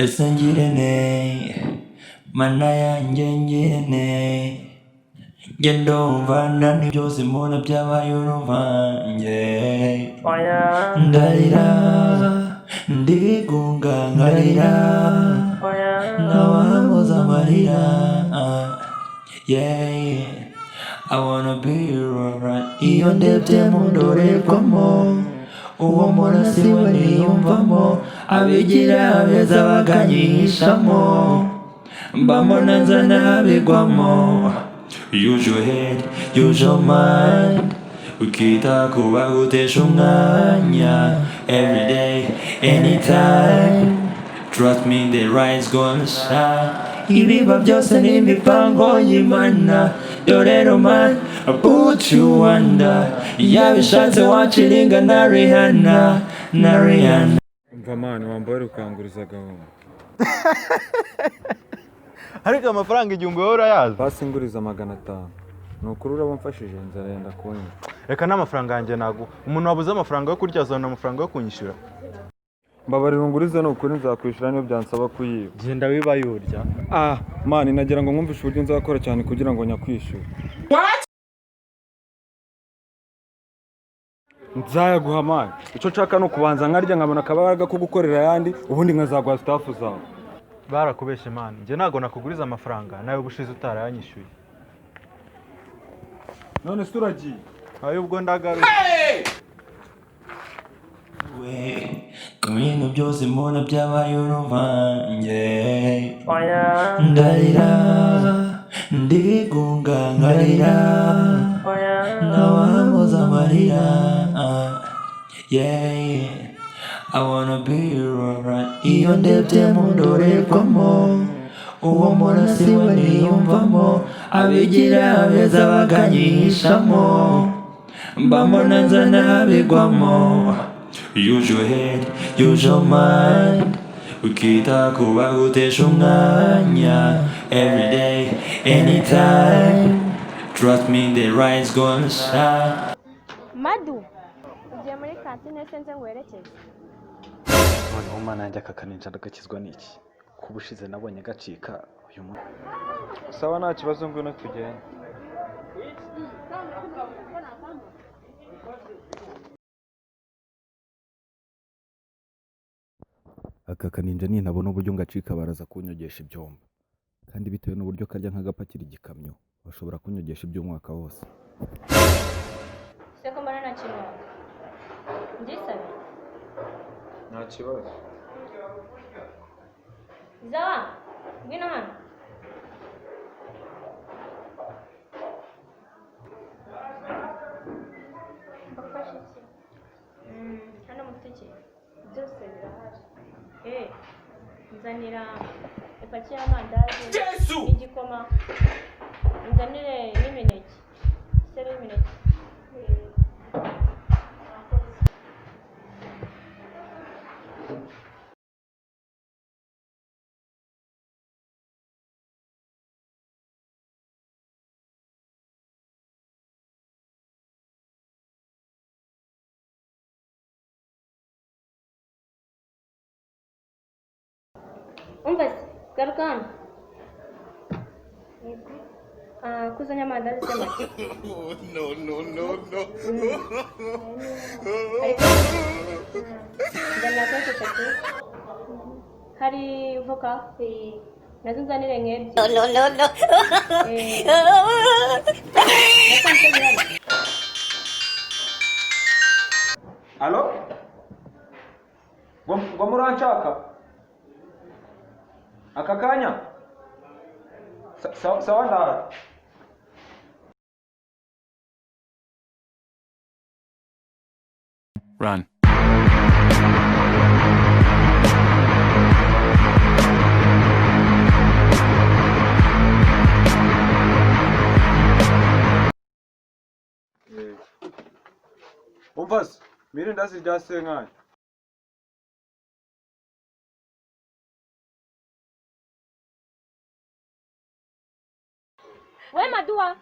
esengirene mana yanjye ngirene ngendo mvana byose mbona byabaye uruvange ndarira ndigunga nkarira nkabahoza amarira yeah I wanna be right iyo ndebye mu ndorerwamo uwo muntu siwe niyumvamo abigira beza bakanyihishamo mbambona nza nabigwamo use your head use your mind ukita kuba gutesha umwanya everyday anytime trust me the light's gonna shine ibiba byose n'imipango y'Imana dorero man I put you under yabishatse waciringa na Rihanna umva mani wambaye ukanguriza gahunda ariko amafaranga igihumbi wowe urayazi basinguriza 500 nukuri urabamfashije nzarenda kunywa reka n'amafaranga yanjye nago umuntu wabuze amafaranga yo kurya azana amafaranga yo kunyishura mbabarira ungurize nukuri nzakwishura niyo byansaba kuyiba genda wibaye urya mani nagira ngo nkumvishe uburyo nzakora cyane kugira ngo nyakwishura What? nzayaguha mani icyo nshaka no kubanza nkarya nkabona akabaraga ko gukorera ayandi ubundi nkazaguha staff zawe barakubeshe mani njye ntago nakuguriza amafaranga nawe ubushize utarayanyishyuye none se uragiye ayo ubwo ndagaruka ku bintu byose mbona byabaye uruvange ndarira ndigunga nkarira nkabahoza amarira yeah I wanna be right iyo ndebye mu ndorerwamo uwo muntu siwe niyumvamo abigira beza bakanyihishamo mbambona nza nabigwamo use your head use your mind ukita kuba gutesha umwanya everyday anytime trust me the light's gonna shine Madu ugiye muri kantine senze ngwerekeze noneho mana yanjye aka kaninja ndagakizwa n'iki kuba ushize nabonye gacika uyu munsi sawa nta kibazo ngwino tugende aka kaninja nintabona uburyo ngacika baraza kunyogesha ibyombo kandi bitewe n'uburyo karya nk'agapakira igikamyo bashobora kunyogesha iby'umwaka wose seko mbona nta kintu ngisabe nta kibazo zawa ngwino hano mbafashe iki hano mufite iki byose birahari nzanira ipaki y'amandazi n'igikoma nzanire n'imineke iseri y'imineke umva garuka hano kuzanya amandazi se make nzanira kenshi 3 hari voka nazo nzanire nk'ebyiri Allo? Ngo muranshaka? Aka kanya? Sawa ndara. Run. Umvas, mirin ndazi rya senkanya. we Maduwa